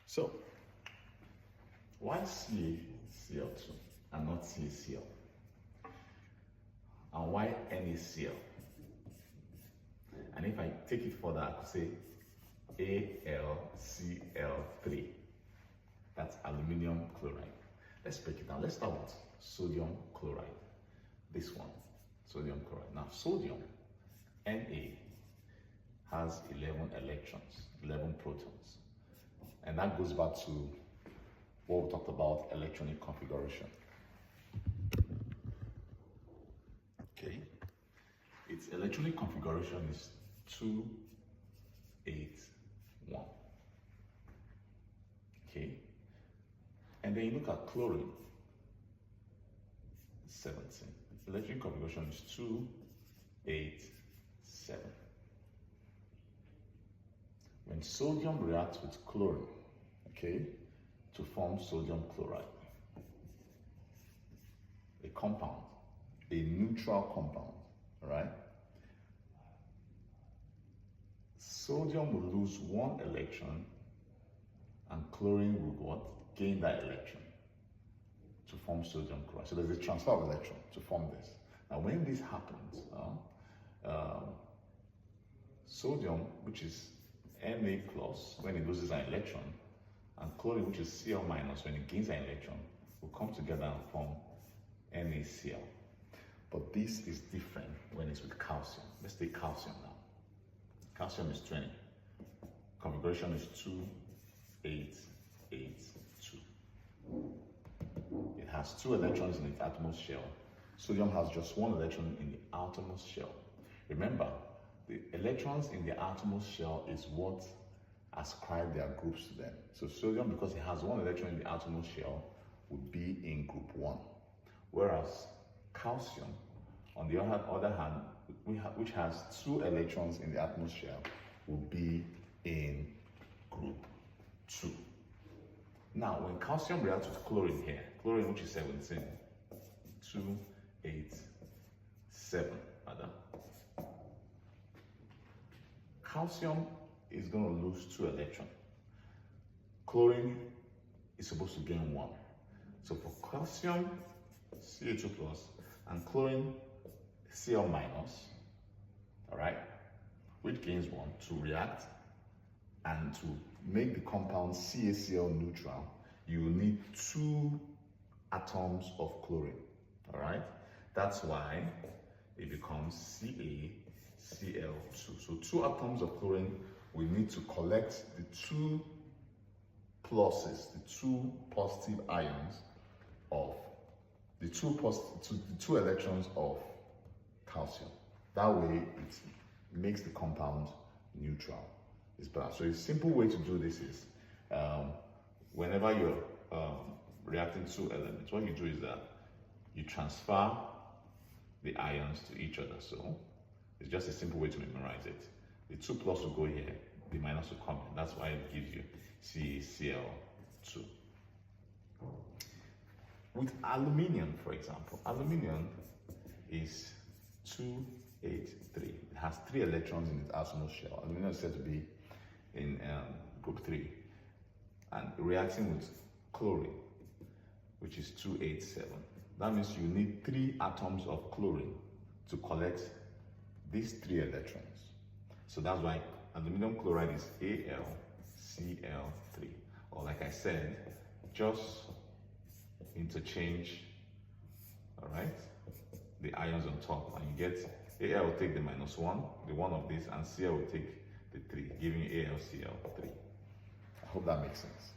So, why CaCl2 and not CaCl? And why NaCl? And if I take it further, I could say AlCl3. That's aluminium chloride. Let's break it down. Let's start with sodium chloride. This one, sodium chloride. Now, sodium, Na, has 11 electrons, 11 protons. And that goes back to what we talked about, electronic configuration. Okay, its electronic configuration is 281. Okay, and then you look at chlorine, 17. Electronic configuration is 287. When sodium reacts with chlorine, okay, to form sodium chloride, a compound, a neutral compound, all right? Sodium will lose one electron and chlorine will what? Gain that electron to form sodium chloride. So there's a transfer of electron to form this. Now when this happens, sodium, which is Na plus, when it loses an electron, and chlorine, which is Cl minus, when it gains an electron, will come together and form NaCl. But this is different when it's with calcium. Let's take calcium now. Calcium is 20. Configuration is 2882. It has 2 electrons in its outermost shell. Sodium has just 1 electron in the outermost shell. Remember, the electrons in the outermost shell is what ascribe their groups to them. So sodium, because it has 1 electron in the outermost shell, would be in group 1. Whereas calcium, on the other hand, which has 2 electrons in the outermost shell, will be in group 2. Now, when calcium reacts with chlorine here, chlorine, which is 17, 287, rather, calcium is going to lose 2 electrons. Chlorine is supposed to gain 1. So for calcium, Ca2 plus, and chlorine, Cl minus, all right, which gains 1, to react and to make the compound CaCl neutral, you will need 2 atoms of chlorine, all right? That's why it becomes CaCl2. So 2 atoms of chlorine, we need to collect the 2 pluses, the 2 positive ions of the 2 electrons of calcium. That way it makes the compound neutral. It's balanced. So a simple way to do this is whenever you're reacting 2 elements, what you do is that you transfer the ions to each other. So it's just a simple way to memorize it. The 2 plus will go here, the minus will come in. That's why it gives you CaCl2. With aluminium, for example, aluminium is 283. It has 3 electrons in its outermost shell. Aluminium is said to be in group 3. And reacting with chlorine, which is 287. That means you need 3 atoms of chlorine to collect these 3 electrons. So that's why aluminum chloride is AlCl3. Or like I said, just interchange, all right, the ions on top, and you get Al will take the -1, the 1 of this, and Cl will take the 3, giving you AlCl3. I hope that makes sense.